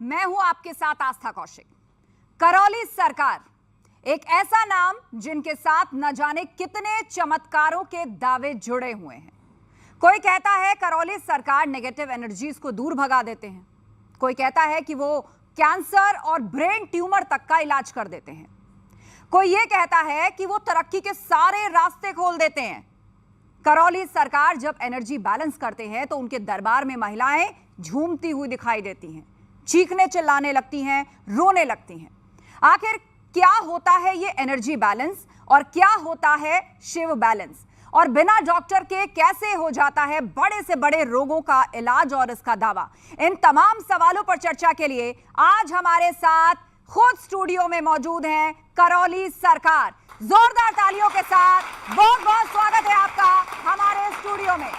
मैं हूं आपके साथ आस्था कौशिक। करौली सरकार, एक ऐसा नाम जिनके साथ न जाने कितने चमत्कारों के दावे जुड़े हुए हैं। कोई कहता है करौली सरकार नेगेटिव एनर्जीज को दूर भगा देते हैं, कोई कहता है कि वो कैंसर और ब्रेन ट्यूमर तक का इलाज कर देते हैं, कोई ये कहता है कि वो तरक्की के सारे रास्ते खोल देते हैं। करौली सरकार जब एनर्जी बैलेंस करते हैं तो उनके दरबार में महिलाएं झूमती हुई दिखाई देती हैं, चीखने चिल्लाने लगती हैं, रोने लगती हैं। आखिर क्या होता है ये एनर्जी बैलेंस और क्या होता है शिव बैलेंस, और बिना डॉक्टर के कैसे हो जाता है बड़े से बड़े रोगों का इलाज और इसका दावा? इन तमाम सवालों पर चर्चा के लिए आज हमारे साथ खुद स्टूडियो में मौजूद हैं करौली सरकार। जोरदार तालियों के साथ बहुत बहुत स्वागत है आपका हमारे स्टूडियो में।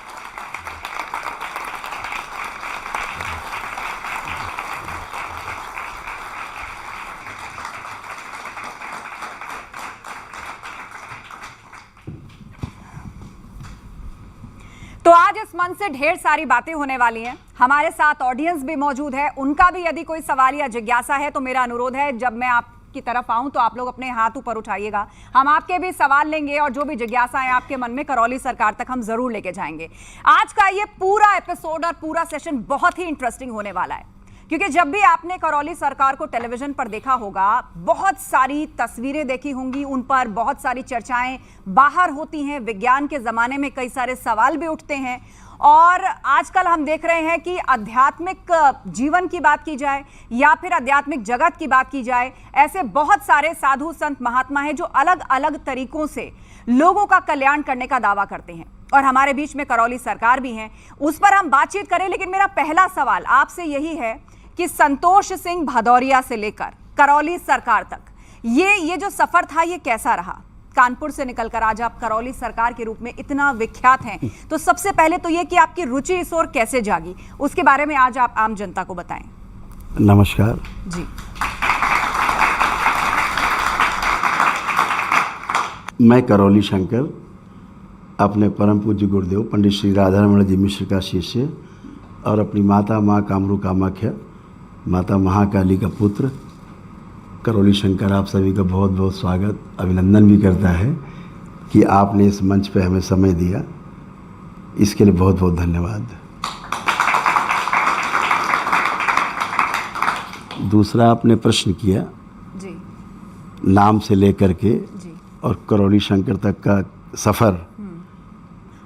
तो आज इस मंच से ढेर सारी बातें होने वाली हैं। हमारे साथ ऑडियंस भी मौजूद है, उनका भी यदि कोई सवाल या जिज्ञासा है तो मेरा अनुरोध है जब मैं आपकी तरफ आऊं तो आप लोग अपने हाथ ऊपर उठाइएगा। हम आपके भी सवाल लेंगे और जो भी जिज्ञासा है आपके मन में करौली सरकार तक हम जरूर लेके जाएंगे। आज का ये पूरा एपिसोड और पूरा सेशन बहुत ही इंटरेस्टिंग होने वाला है, क्योंकि जब भी आपने करौली सरकार को टेलीविजन पर देखा होगा, बहुत सारी तस्वीरें देखी होंगी, उन पर बहुत सारी चर्चाएं बाहर होती हैं, विज्ञान के जमाने में कई सारे सवाल भी उठते हैं। और आजकल हम देख रहे हैं कि आध्यात्मिक जीवन की बात की जाए या फिर आध्यात्मिक जगत की बात की जाए, ऐसे बहुत सारे साधु संत महात्मा हैं जो अलग अलग तरीकों से लोगों का कल्याण करने का दावा करते हैं। और हमारे बीच में करौली सरकार भी हैं, उस पर हम बातचीत करें। लेकिन मेरा पहला सवाल आपसे यही है कि संतोष सिंह भदौरिया से लेकर करौली सरकार तक ये जो सफर था ये कैसा रहा? कानपुर से निकलकर आज आप करौली सरकार के रूप में इतना विख्यात हैं, तो सबसे पहले तो ये कि आपकी रुचि इस ओर कैसे जागी, उसके बारे में आज आप आम जनता को बताएं। नमस्कार जी। मैं करौली शंकर, अपने परम पूज्य गुरुदेव पंडित श्री राधारमण जी मिश्र का शिष्य और अपनी माता माँ कामरू कामाख्या, माता महाकाली का पुत्र करौली शंकर, आप सभी का बहुत बहुत स्वागत, अभिनंदन भी करता है कि आपने इस मंच पे हमें समय दिया। इसके लिए बहुत बहुत धन्यवाद। दूसरा आपने प्रश्न किया जी, नाम से लेकर के जी, और करौली शंकर तक का सफ़र,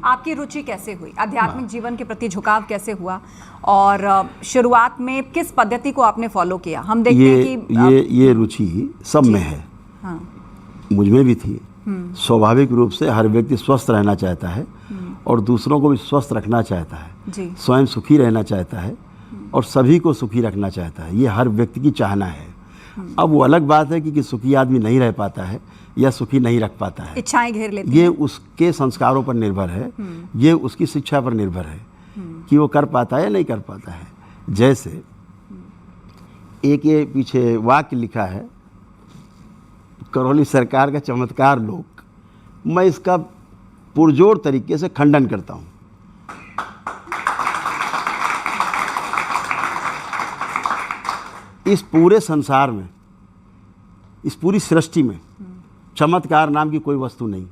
आपकी रुचि कैसे हुई, आध्यात्मिक जीवन के प्रति झुकाव कैसे हुआ, और शुरुआत में किस पद्धति को आपने फॉलो किया? हम देखते हैं कि ये रुचि सब में है। हाँ। मुझ में भी थी। स्वाभाविक रूप से हर व्यक्ति स्वस्थ रहना चाहता है और दूसरों को भी स्वस्थ रखना चाहता है, जी। स्वयं सुखी रहना चाहता है और सभी को सुखी रखना चाहता है। ये हर व्यक्ति की चाहना है। अब वो अलग बात है कि सुखी आदमी नहीं रह पाता है या सुखी नहीं रख पाता है, इच्छाएं घेर लेती ये उसके संस्कारों पर निर्भर है, ये उसकी शिक्षा पर निर्भर है कि वो कर पाता है या नहीं कर पाता है। जैसे एक ये पीछे वाक्य लिखा है, करौली सरकार का चमत्कार लोक, मैं इसका पुरजोर तरीके से खंडन करता हूँ। इस पूरे संसार में, इस पूरी सृष्टि में चमत्कार नाम की कोई वस्तु नहीं,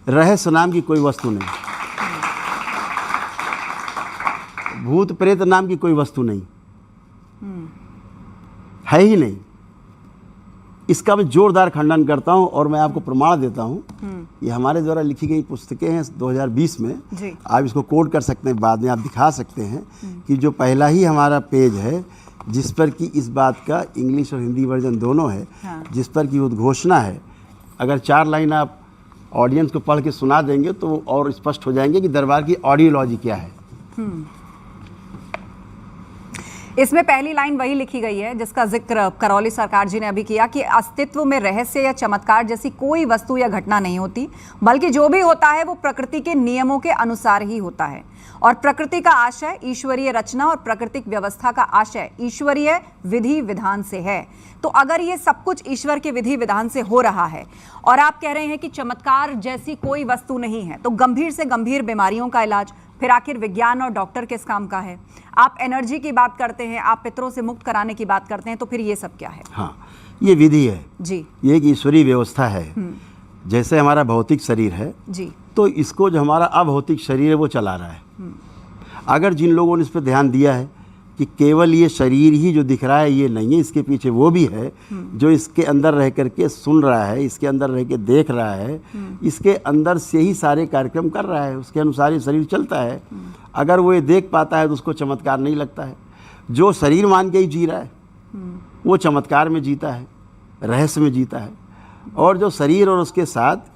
रहस्य नाम की कोई वस्तु नहीं, भूत प्रेत नाम की कोई वस्तु नहीं है ही नहीं। इसका मैं जोरदार खंडन करता हूं और मैं आपको प्रमाण देता हूं। ये हमारे द्वारा लिखी गई पुस्तकें हैं 2020 में जी। आप इसको कोट कर सकते हैं, बाद में आप दिखा सकते हैं कि जो पहला ही हमारा पेज है जिस पर कि इस बात का इंग्लिश और हिंदी वर्जन दोनों है, हाँ। जिस पर कि उद्घोषणा है। अगर 4 लाइन आप ऑडियंस को पढ़ के सुना देंगे तो वो और स्पष्ट हो जाएंगे कि दरबार की ऑडियोलॉजी क्या है। इसमें पहली लाइन वही लिखी गई है जिसका जिक्र करौली सरकार जी ने अभी किया कि अस्तित्व में रहस्य या चमत्कार जैसी कोई वस्तु या घटना नहीं होती, बल्कि जो भी होता है वो प्रकृति के नियमों के अनुसार ही होता है। और प्रकृति का आशय ईश्वरीय रचना और प्राकृतिक व्यवस्था का आशय ईश्वरीय विधि विधान से है। तो अगर ये सब कुछ ईश्वर के विधि विधान से हो रहा है और आप कह रहे हैं कि चमत्कार जैसी कोई वस्तु नहीं है, तो गंभीर से गंभीर बीमारियों का इलाज, फिर आखिर विज्ञान और डॉक्टर किस काम का है? आप एनर्जी की बात करते हैं, आप पितरों से मुक्त कराने की बात करते हैं, तो फिर ये सब क्या है? हाँ, ये विधि है जी, ये एक ईश्वरीय व्यवस्था है। जैसे हमारा भौतिक शरीर है जी, तो इसको जो हमारा अभौतिक शरीर है वो चला रहा है। अगर जिन लोगों ने इस पर ध्यान दिया है कि केवल ये शरीर ही जो दिख रहा है ये नहीं है, इसके पीछे वो भी है जो इसके अंदर रह करके सुन रहा है, इसके अंदर रह के देख रहा है, इसके अंदर से ही सारे कार्यक्रम कर रहा है, उसके अनुसार ये शरीर चलता है। अगर वो ये देख पाता है तो उसको चमत्कार नहीं लगता है। जो शरीर मान के ही जी रहा है वो चमत्कार में जीता है, रहस्य में जीता है। और जो शरीर और उसके साथ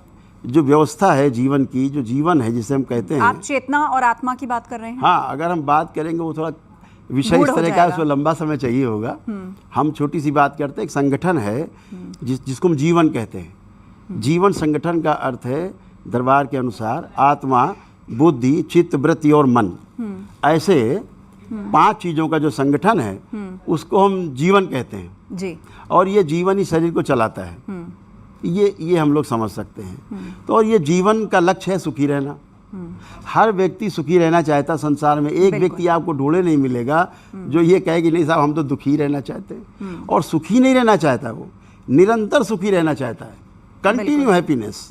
जो व्यवस्था है जीवन की, जो जीवन है जिसे हम कहते हैं, आप चेतना और आत्मा की बात कर रहे हैं? हाँ, अगर हम बात करेंगे वो थोड़ा विषय इस तरह का है, उसमें लंबा समय चाहिए होगा। हम छोटी सी बात करते हैं। एक संगठन है जिसको हम जीवन कहते हैं। जीवन संगठन का अर्थ है दरबार के अनुसार आत्मा, बुद्धि, चित्त, वृत्ति और मन। ऐसे 5 चीज़ों का जो संगठन है उसको हम जीवन कहते हैं जी। और ये जीवन ही शरीर को चलाता है। ये हम लोग समझ सकते हैं। तो और ये जीवन का लक्ष्य है सुखी रहना। हर व्यक्ति सुखी रहना चाहता संसार में। एक व्यक्ति आपको ढूंढे नहीं मिलेगा जो ये कहे कि नहीं साहब हम तो दुखी रहना चाहते हैं। और सुखी नहीं रहना चाहता, वो निरंतर सुखी रहना चाहता है, कंटिन्यू हैप्पीनेस।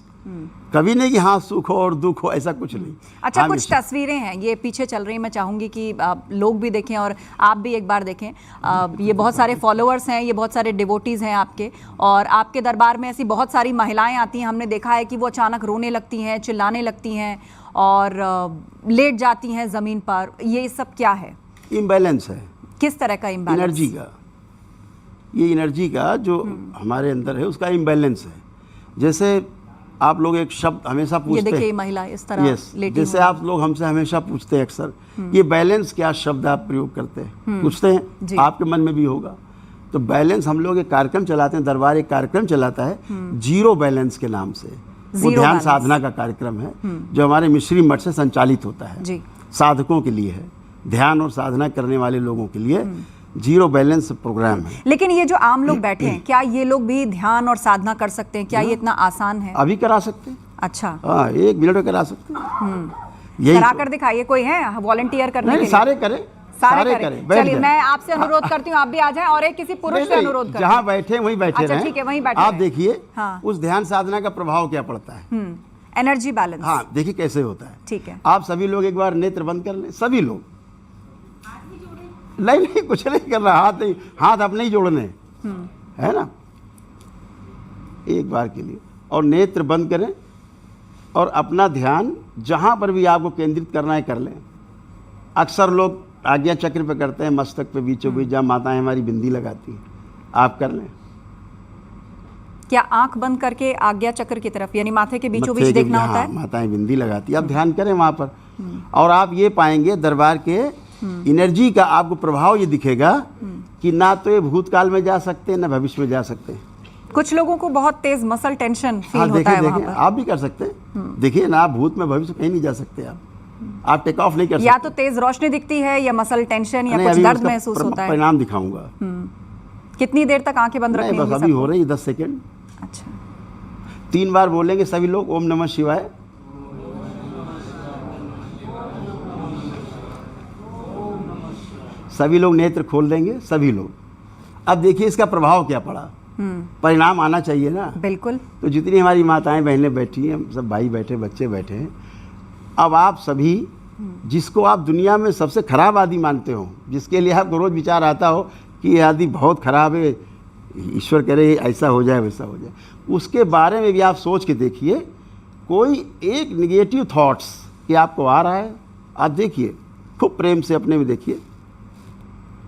कभी नहीं कि हाँ सुख हो और दुख हो, ऐसा कुछ नहीं। अच्छा, हाँ, कुछ तस्वीरें हैं ये पीछे चल रही, मैं चाहूंगी कि लोग भी देखें और आप भी एक बार देखें। ये बहुत सारे फॉलोअर्स हैं, ये बहुत सारे डिवोटीज हैं आपके, और आपके दरबार में ऐसी बहुत सारी महिलाएं आती हैं। हमने देखा है कि वो अचानक रोने लगती हैं, चिल्लाने लगती हैं और लेट जाती हैं ज़मीन पर। ये सब क्या है? इम्बैलेंस है। किस तरह का इम्बैलेंस? एनर्जी का। ये एनर्जी का जो हमारे अंदर है उसका इम्बैलेंस है। जैसे आप लोग एक शब्द हमेशा पूछते हैं, ये देखिए महिला इस तरह लेटी जैसे आप लोग हमसे हमेशा पूछते हैं अक्सर ये बैलेंस क्या शब्द आप प्रयोग करते हैं, पूछते हैं, आपके मन में भी होगा। तो बैलेंस हम लोग एक कार्यक्रम चलाते हैं, दरबार एक कार्यक्रम चलाता है जीरो बैलेंस के नाम से। वो ध्यान साधना का कार्यक्रम है जो हमारे मिश्री मठ से संचालित होता है जी। साधकों के लिए है, ध्यान और साधना करने वाले लोगों के लिए जीरो बैलेंस प्रोग्राम है। लेकिन ये जो आम लोग बैठे हैं, क्या ये लोग भी ध्यान और साधना कर सकते हैं? क्या ये इतना आसान है? अभी करा सकते हैं। अच्छा, हाँ, 1 मिनट में करा सकते हैं। करा कर दिखाइए। कोई है वॉलंटियर करने के लिए? सारे करें, सारे करें। चलिए, मैं आपसे अनुरोध करती हूँ आप भी आ जाएं और एक किसी पुरुष से अनुरोध करती हूं। जहाँ बैठे वहीं बैठे अच्छा, रहें। ठीक है, वहीं बैठे आप रहें। देखिए हाँ। उस ध्यान साधना का प्रभाव क्या पड़ता है। Energy balance. हाँ, देखिए कैसे होता है। ठीक है, आप सभी लोग एक बार नेत्र बंद कर लें, सभी लोग। नहीं, कुछ नहीं कर रहा, हाथ नहीं, हाथ अपने ही जोड़ने है ना, एक बार के लिए। और नेत्र बंद करें और अपना ध्यान जहां पर भी आपको केंद्रित करना है कर लें। अक्सर लोग आज्ञा चक्र पे करते हैं, मस्तक पे बीचों बीच जहाँ माताएं हमारी बिंदी लगाती हैं, आप कर लें। क्या आंख बंद करके आज्ञा चक्र की तरफ, यानी माथे के बीचों बीच देखना होता है? माताएं बिंदी लगाती है, आप ध्यान करें वहां पर। और आप ये पाएंगे दरबार के एनर्जी का आपको प्रभाव ये दिखेगा कि ना तो ये भूतकाल में जा सकते हैं ना भविष्य में जा सकते हैं। कुछ लोगों को बहुत तेज मसल टेंशन फील हाँ, होता है वहां पर। आप भी कर सकते हैं। देखिए ना, आप भूत में भविष्य कहीं नहीं जा सकते। आप टेक ऑफ नहीं कर सकते। या तो तेज रोशनी दिखती है या मसल टेंशन या कुछ दर्द महसूस होता है। परिणाम दिखाऊंगा। कितनी देर तक आंखें बंद रखनी होंगी? बस अभी हो रही है 10 सेकेंड। अच्छा, 3 बार बोलेंगे सभी लोग, ओम नमः शिवाय। सभी लोग नेत्र खोल देंगे, सभी लोग। अब देखिए इसका प्रभाव क्या पड़ा। परिणाम आना चाहिए ना। बिल्कुल। तो जितनी हमारी माताएं बहनें बैठी हैं, सब भाई बैठे, बच्चे बैठे हैं, अब आप सभी जिसको आप दुनिया में सबसे खराब आदि मानते हो, जिसके लिए आपको रोज विचार आता हो कि ये आदि बहुत खराब है, ईश्वर करे ऐसा हो जाए वैसा हो जाए, उसके बारे में भी आप सोच के देखिए। कोई एक निगेटिव थॉट्स कि आपको आ रहा है, आप देखिए, खूब प्रेम से अपने में देखिए।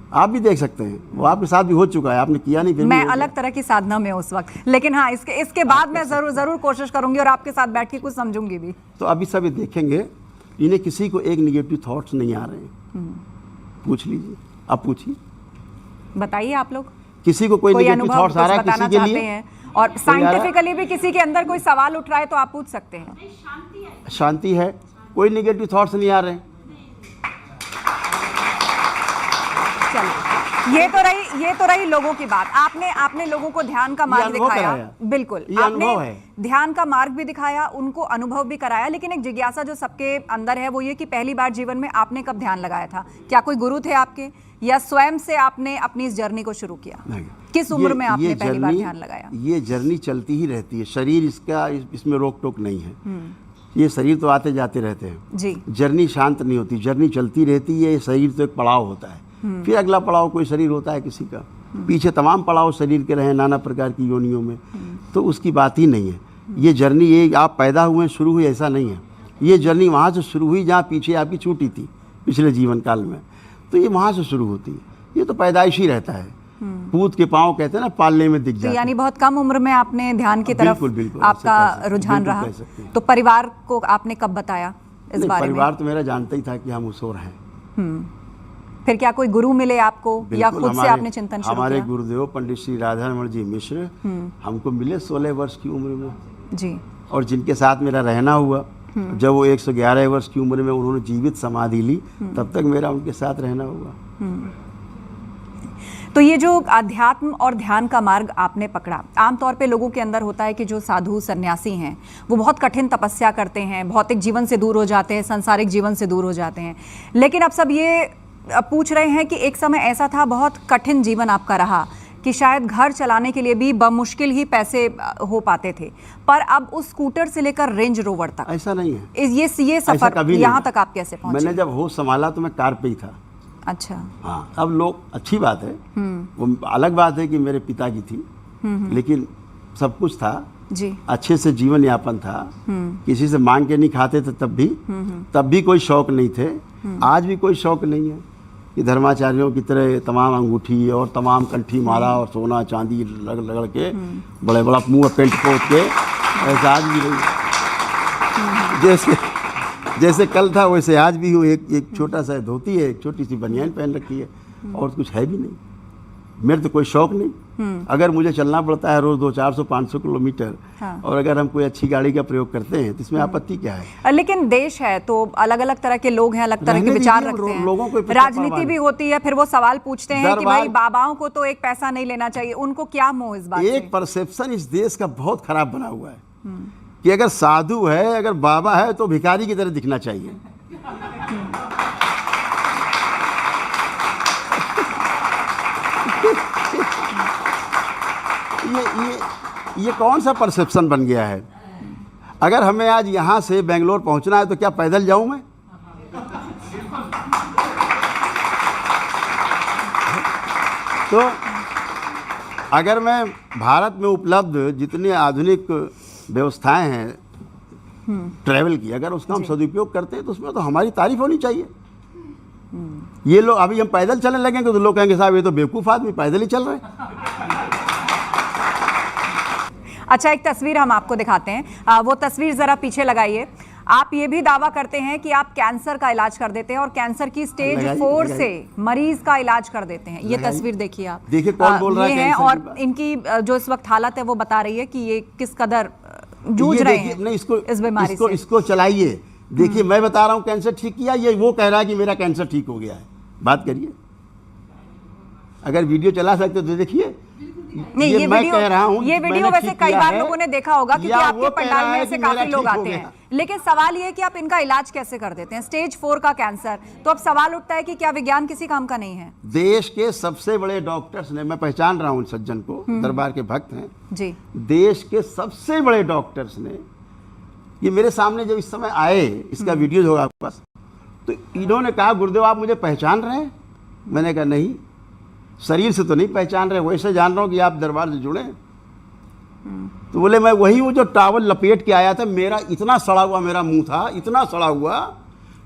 आप भी देख सकते हैं, वो आपके साथ भी हो चुका है, आपने किया नहीं फिर मैं अलग तरह की साधना में उस वक्त, लेकिन हाँ इसके बाद मैं जरूर कोशिश करूंगी और आपके साथ बैठ के कुछ समझूंगी भी। तो अभी सभी देखेंगे, इन्हें किसी को एक निगेटिव थॉट्स नहीं आ रहे हैं। पूछ लीजिए, आप पूछिए, बताइए आप लोग किसी को कोई निगेटिव थॉट्स आ रहा है किसी के लिए हैं, और साइंटिफिकली भी किसी के अंदर कोई सवाल उठ रहा है तो आप पूछ सकते हैं। शांति है, कोई निगेटिव थॉट्स नहीं आ रहे हैं। चलिए ये तो रही लोगों की बात। आपने लोगों को ध्यान का मार्ग दिखाया, बिल्कुल आपने ध्यान का मार्ग भी दिखाया, उनको अनुभव भी कराया। लेकिन एक जिज्ञासा जो सबके अंदर है वो ये कि पहली बार जीवन में आपने कब ध्यान लगाया था? क्या कोई गुरु थे आपके, या स्वयं से आपने अपनी इस जर्नी को शुरू किया? किस उम्र में आपने पहली बार ध्यान लगाया? ये जर्नी चलती ही रहती है, शरीर इसमें रोक टोक नहीं है। ये शरीर तो आते जाते रहते हैं जी। जर्नी शांत नहीं होती, जर्नी चलती रहती है। ये शरीर तो एक पड़ाव होता है, फिर अगला पड़ाव कोई शरीर होता है किसी का। पीछे तमाम पड़ाव शरीर के रहे नाना प्रकार की योनियों में, तो उसकी बात ही नहीं है। ये जर्नी ये आप पैदा हुए शुरू हुई ऐसा नहीं है। ये जर्नी वहाँ से शुरू हुई जहाँ पीछे आपकी छूटी थी पिछले जीवन काल में, तो ये वहाँ से शुरू होती है। ये तो पैदाइशी रहता है, पूत के पाँव कहते हैं ना, पालने में दिख जाता है। यानी बहुत कम उम्र में आपने ध्यान की तरफ बिल्कुल, आपका रुझान रहा। तो परिवार को आपने कब बताया इस बारे में? परिवार तो मेरा जानता ही था कि हम उसोर हैं। फिर क्या कोई गुरु मिले आपको, या खुद से आपने चिंतन शुरू किया? हमारे गुरुदेव पंडित श्री राधारमण जी मिश्र हमको मिले 16 वर्ष की उम्र में जी, और जिनके साथ मेरा रहना हुआ। जब वो 111 वर्ष की उम्र में उन्होंने जीवित समाधि ली, तब तक मेरा उनके साथ रहना हुआ। तो ये जो अध्यात्म और ध्यान का मार्ग आपने पकड़ा, आमतौर पे लोगों के अंदर होता है कि जो साधु सन्यासी हैं वो बहुत कठिन तपस्या करते हैं, भौतिक जीवन से दूर हो जाते हैं, सांसारिक जीवन से दूर हो जाते हैं। लेकिन अब सब ये पूछ रहे हैं कि एक समय ऐसा था, बहुत कठिन जीवन आपका रहा कि शायद घर चलाने के लिए भी बमुश्किल ही पैसे हो पाते थे, पर अब उस स्कूटर से लेकर रेंज रोवर तक ऐसा नहीं है। ये सफर यहाँ तक आप कैसे पहुंचे? मैंने जब होश संभाला तो मैं कार पे ही था। अच्छा। हाँ, अब लोग, अच्छी बात है, वो अलग बात है कि मेरे पिता की थी, लेकिन सब कुछ था जी, अच्छे से जीवन यापन था, किसी से मांग के नहीं खाते थे तब भी कोई शौक नहीं थे। आज भी कोई शौक नहीं है कि धर्माचार्यों की तरह तमाम अंगूठी और तमाम कंठी माला और सोना चांदी रगड़ के बड़े बड़ा मुंह पेंट पोत के, ऐसा आज भी नहीं। जैसे कल था वैसे आज भी हूँ। एक छोटा सा धोती है, एक छोटी सी बनियान पहन रखी है, और कुछ है भी नहीं। मेरे तो कोई शौक नहीं। अगर मुझे चलना पड़ता है रोज 200-400-500 किलोमीटर, हाँ। और अगर हम कोई अच्छी गाड़ी का प्रयोग करते हैं तो इसमें आपत्ति क्या है? लेकिन देश है तो अलग अलग तरह के लोग हैं, अलग तरह के विचार रखते हैं, लोगों को राजनीति भी होती है, फिर वो सवाल पूछते हैं कि भाई बाबाओं को तो एक पैसा नहीं लेना चाहिए, उनको क्या मोह इस बात से? एक परसेप्शन इस देश का बहुत खराब बना हुआ है कि अगर साधु है, अगर बाबा है तो भिखारी की तरह दिखना चाहिए। ये कौन सा परसेप्शन बन गया है? अगर हमें आज यहाँ से बेंगलोर पहुँचना है तो क्या पैदल जाऊँ मैं? तो अगर मैं भारत में उपलब्ध जितनी आधुनिक व्यवस्थाएं हैं ट्रैवल की, अगर उसका हम सदुपयोग करते हैं तो उसमें तो हमारी तारीफ होनी चाहिए। ये लोग अभी हम पैदल चलने लगेंगे तो लोग कहेंगे साहब ये तो बेवकूफ़ आदमी पैदल ही चल रहे हैं। अच्छा, एक तस्वीर हम आपको दिखाते हैं, वो तस्वीर जरा पीछे लगाइए। आप ये भी दावा करते हैं कि आप कैंसर का इलाज कर देते हैं और कैंसर की स्टेज 4 से मरीज का इलाज कर देते हैं। ये तस्वीर देखिए आप, देखिए कौन बोल रहा है कैंसर, और इनकी जो इस वक्त हालत है वो बता रही है कि ये किस कदर जूझ रहे हैं इस बीमारी से। इसको चलाइए, देखिए मैं बता रहा हूँ कैंसर ठीक किया, ये वो कह रहा है कि मेरा कैंसर ठीक हो गया है। बात करिए, अगर वीडियो चला सकते तो देखिए। नहीं, ये मैं कह रहा हूं, ये वीडियो वैसे कई बार लोगों ने देखा होगा क्योंकि आपके पंडाल में ऐसे काफी लोग आते हैं। लेकिन सवाल ये है कि आप इनका इलाज कैसे कर देते हैं? स्टेज 4 का कैंसर, तो अब सवाल उठता है कि क्या विज्ञान किसी काम का नहीं है? देश के सबसे बड़े डॉक्टर्स ने, मैं पहचान रहा हूं सज्जन को, दरबार के भक्त हैं जी, देश के सबसे बड़े डॉक्टर्स ने, ये मेरे सामने जब इस समय आए, इसका वीडियो होगा आपके पास, तो इन्होंने कहा गुरुदेव आप मुझे पहचान रहे हैं? मैंने कहा नहीं, शरीर से तो नहीं पहचान रहे, वैसे जान रहा हूँ कि आप दरबार से जुड़े। तो बोले मैं वही हूँ जो टावल लपेट के आया था, मेरा इतना सड़ा हुआ मेरा मुंह था, इतना सड़ा हुआ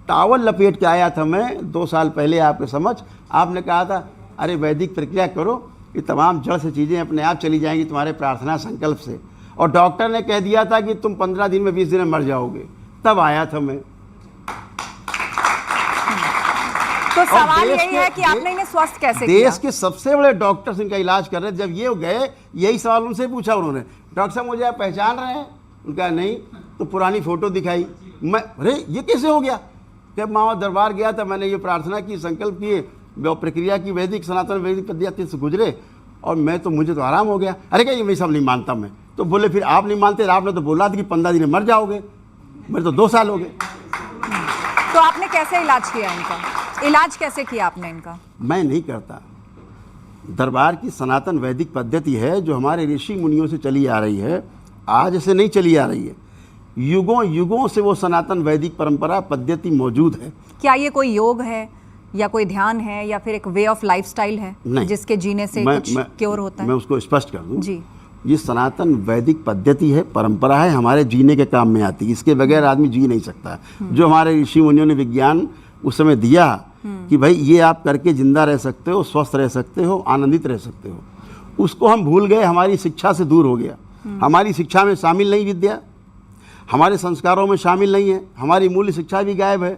टावल लपेट के आया था मैं 2 साल पहले आपके समझ। आपने कहा था अरे वैदिक प्रक्रिया करो, ये तमाम जड़ से चीज़ें अपने आप चली जाएंगी तुम्हारे प्रार्थना संकल्प से। और डॉक्टर ने कह दिया था कि तुम 15 दिन में 20 दिन में मर जाओगे, तब आया था मैं। तो सवाल यही है कि आपने इन्हें स्वस्थ कैसे किया? देश के सबसे बड़े डॉक्टर्स इनका इलाज कर रहे थे। जब ये गए, यही सवाल उनसे पूछा उन्होंने, डॉक्टर साहब मुझे आप पहचान रहे हैं? उनका नहीं, तो पुरानी फोटो दिखाई। मैं अरे ये कैसे हो गया? जब मामा दरबार गया था, मैंने ये प्रार्थना की, संकल्प किए, वो प्रक्रिया की वैदिक सनातन वैदिक पद्धति से गुजरे और मुझे तो आराम हो गया। अरे क्या, ये मैं सब नहीं मानता मैं। तो बोले फिर आप नहीं मानते, आपने तो बोला था कि 15 दिन में मर जाओगे, मेरे तो 2 साल हो गए। तो आपने कैसे इलाज किया इनका? इलाज कैसे किया आपने इनका? मैं नहीं करता। दरबार की सनातन वैदिक पद्धति है जो हमारे ऋषि मुनियों से चली आ रही है, आज से नहीं चली आ रही है, युगों युगों से वो सनातन वैदिक परंपरा पद्धति मौजूद है। क्या ये कोई योग है या कोई ध्यान है या फिर एक वे ऑफ लाइफस्टाइल है जिसके जीने से कुछ क्योर होता है? मैं उसको स्पष्ट कर दूं जी। ये सनातन वैदिक पद्धति है, परंपरा है, हमारे जीने के काम में आती है। इसके बगैर आदमी जी नहीं सकता। जो हमारे ऋषि मुनियों ने विज्ञान उस समय दिया कि भाई ये आप करके जिंदा रह सकते हो, स्वस्थ रह सकते हो, आनंदित रह सकते हो, उसको हम भूल गए, हमारी शिक्षा से दूर हो गया। हमारी शिक्षा में शामिल नहीं विद्या, हमारे संस्कारों में शामिल नहीं है, हमारी मूल्य शिक्षा भी गायब है।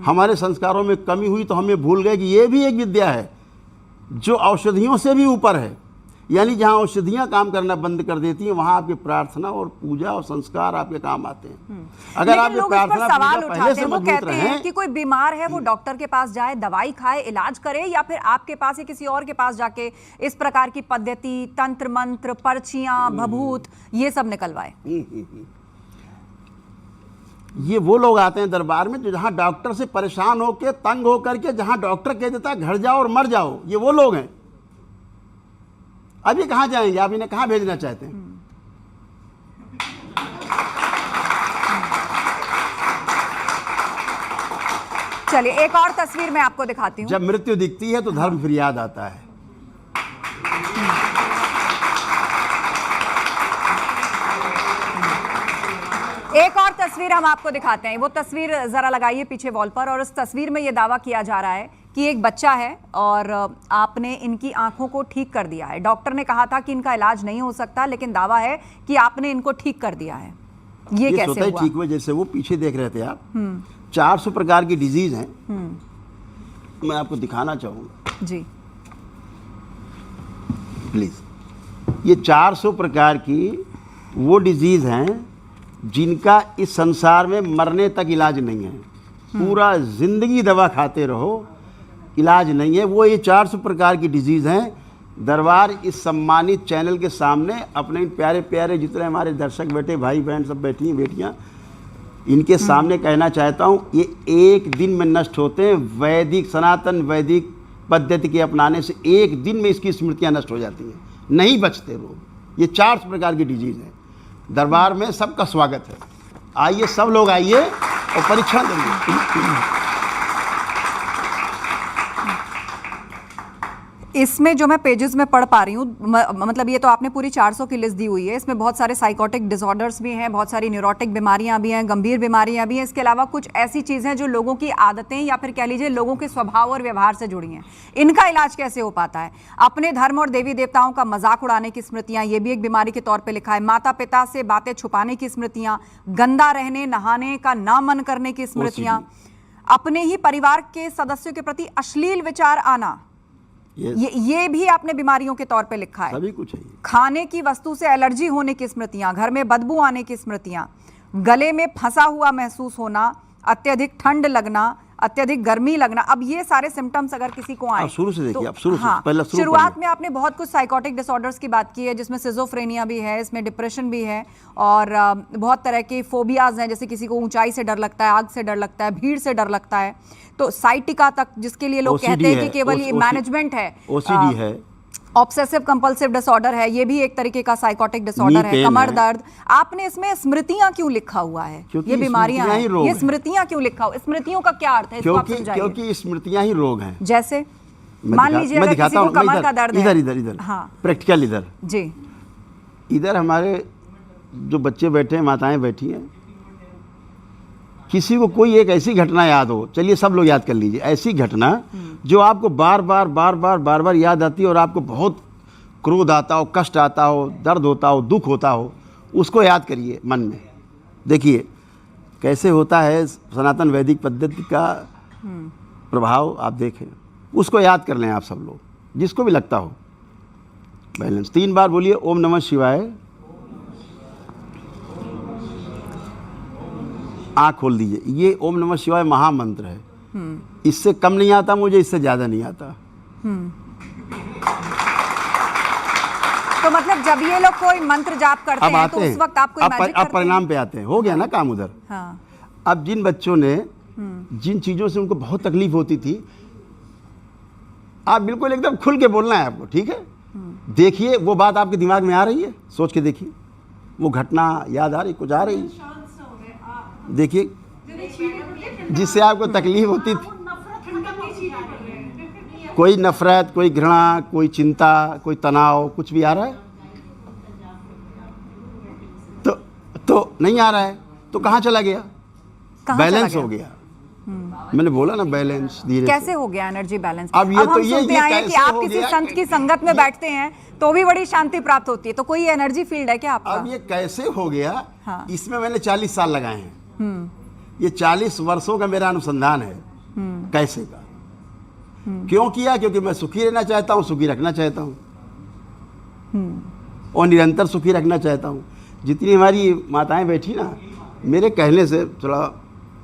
हमारे संस्कारों में कमी हुई तो हमें भूल गए कि ये भी एक विद्या है जो औषधियों से भी ऊपर है। यानी जहाँ औषधियाँ काम करना बंद कर देती हैं, वहाँ आपकी प्रार्थना और पूजा और संस्कार आपके काम आते हैं। अगर आपकी प्रार्थना सवाल पूजा पहले से वो मजबूत कहते हैं रहे कि कोई बीमार है वो डॉक्टर के पास जाए, दवाई खाए, इलाज करे, या फिर आपके पास या किसी और के पास जाके इस प्रकार की पद्धति, तंत्र मंत्र, पर्चियां, भभूत, ये सब निकलवाए। ये वो लोग आते हैं दरबार में जो जहाँ डॉक्टर से परेशान होकर, तंग होकर के, जहाँ डॉक्टर कह देता है घर जाओ और मर जाओ, ये वो लोग हैं। अब ये कहाँ जाएंगे? आप इन्हें कहाँ भेजना चाहते हैं? चलिए एक और तस्वीर मैं आपको दिखाती हूँ। जब मृत्यु दिखती है तो धर्म फिर याद आता है। एक और तस्वीर हम आपको दिखाते हैं। वो तस्वीर जरा लगाइए पीछे वॉल पर। और उस तस्वीर में ये दावा किया जा रहा है कि एक बच्चा है और आपने इनकी आंखों को ठीक कर दिया है। डॉक्टर ने कहा था कि इनका इलाज नहीं हो सकता, लेकिन दावा है कि आपने इनको ठीक कर दिया है। ये कैसे हुआ? ठीक हुआ। जैसे वो पीछे देख रहे थे आप, 400 प्रकार की डिजीज हैं। मैं आपको दिखाना चाहूंगा जी, प्लीज। ये 400 प्रकार की वो डिजीज हैं जिनका इस संसार में मरने तक इलाज नहीं है। पूरा जिंदगी दवा खाते रहो, इलाज नहीं है। वो ये 400 प्रकार की डिजीज हैं। दरबार इस सम्मानित चैनल के सामने अपने प्यारे प्यारे जितने हमारे दर्शक बैठे, भाई बहन सब बैठी हैं, बेटियां, इनके सामने कहना चाहता हूँ, ये एक दिन में नष्ट होते हैं। वैदिक सनातन वैदिक पद्धति के अपनाने से एक दिन में इसकी स्मृतियाँ नष्ट हो जाती हैं, नहीं बचते लोग। ये 400 प्रकार की डिजीज है। दरबार में सबका स्वागत है। आइए, सब लोग आइए और परीक्षण करिए। इसमें जो मैं पेजेस में पढ़ पा रही हूँ, मतलब ये तो आपने पूरी 400 की लिस्ट दी हुई है। इसमें बहुत सारे साइकोटिक डिसऑर्डर्स भी हैं, बहुत सारी न्यूरोटिक बीमारियां भी हैं, गंभीर बीमारियां भी हैं। इसके अलावा कुछ ऐसी चीज़ें जो लोगों की आदतें या फिर कह लीजिए लोगों के स्वभाव और व्यवहार से जुड़ी हैं। इनका इलाज कैसे हो पाता है? अपने धर्म और देवी देवताओं का मजाक उड़ाने की स्मृतियाँ, ये भी एक बीमारी के तौर पर लिखा है। माता पिता से बातें छुपाने की स्मृतियाँ, गंदा रहने नहाने का ना मन करने की स्मृतियाँ, अपने ही परिवार के सदस्यों के प्रति अश्लील विचार आना, ये भी आपने बीमारियों के तौर पे लिखा है। सभी कुछ है। खाने की वस्तु से एलर्जी होने की स्मृतियां, घर में बदबू आने की स्मृतियां, गले में फंसा हुआ महसूस होना, अत्यधिक ठंड लगना, अत्यधिक गर्मी लगना। अब ये सारे सिम्टम्स अगर किसी को आए, शुरू से देखिए, आप शुरू हाँ, से पहले शुरुआत में आपने बहुत कुछ साइकोटिक डिसऑर्डर्स की बात की है, जिसमें सिजोफ्रेनिया भी है, इसमें डिप्रेशन भी है, और बहुत तरह के फोबियाज हैं, जैसे किसी को ऊंचाई से डर लगता है, आग से डर लगता है, भीड़ से डर लगता है। तो साइटिका तक, जिसके लिए लोग कहते हैं कि केवल ये मैनेजमेंट है। ओसीडी है, ऑब्सेसिव कंपल्सिव डिसऑर्डर है, ये भी एक तरीके का साइकोटिक डिसऑर्डर है। कमर दर्द। आपने इसमें स्मृतियां क्यों लिखा हुआ है? ये बीमारियां हैं, ये स्मृतियां क्यों लिखा हुआ? स्मृतियों का क्या अर्थ है, इसको आप समझाइए। क्योंकि स्मृतियां ही रोग हैं। जैसे मान लीजिए अगर किसी को कमर का दर्द है, इधर इधर इधर, हाँ, प्रैक्टिकल इधर जी, इधर हमारे जो बच्चे बैठे हैं, माताएं बैठी हैं, किसी को कोई एक ऐसी घटना याद हो, चलिए सब लोग याद कर लीजिए, ऐसी घटना जो आपको बार बार याद आती है और आपको बहुत क्रोध आता हो, कष्ट आता हो, दर्द होता हो, दुख होता हो, उसको याद करिए मन में। देखिए कैसे होता है सनातन वैदिक पद्धति का प्रभाव, आप देखें, उसको याद कर लें आप सब लोग, जिसको भी लगता हो। बैलेंस 3 बार बोलिए, ओम नमः शिवाय। आँख खोल दीजिए। ये ओम नमः शिवाय महामंत्र है। इससे कम नहीं आता मुझे, इससे ज़्यादा नहीं आता। तो मतलब जब ये लोग कोई मंत्र जाप करते अब हैं आते तो हैं, उस वक्त आप कोई मैजिक अब करते हैं? परिणाम पे आते हैं, हो गया ना काम उधर। हाँ। अब जिन बच्चों ने जिन चीज़ों से उनको बहुत तकलीफ होती थी, आप बिल्कुल एकदम खुल के बोलना है आपको, ठीक है? देखिए वो बात आपके दिमाग में आ रही है, सोच के देखिए, वो घटना याद आ रही, कुछ आ रही, देखिए जिससे आपको तकलीफ होती थी, कोई नफरत, कोई घृणा, कोई चिंता, कोई तनाव, कुछ भी आ रहा है? तो नहीं आ रहा है, तो कहाँ चला गया? बैलेंस हो गया। मैंने बोला ना बैलेंस धीरे कैसे से। हो गया एनर्जी बैलेंस? अब ये हम तो ये सुनते आए हैं कि कैसे आप हो किसी गया? संत की संगत में बैठते हैं तो भी बड़ी शांति प्राप्त होती है, तो कोई एनर्जी फील्ड है क्या आपका? अब ये कैसे हो गया? हाँ। इसमें मैंने 40 साल लगाए हैं। ये 40 वर्षों का मेरा अनुसंधान है कैसे का। क्यों किया? क्योंकि मैं सुखी रहना चाहता हूँ, सुखी रखना चाहता हूँ, और निरंतर सुखी रखना चाहता हूँ। जितनी हमारी माताएं बैठी ना, मेरे कहने से थोड़ा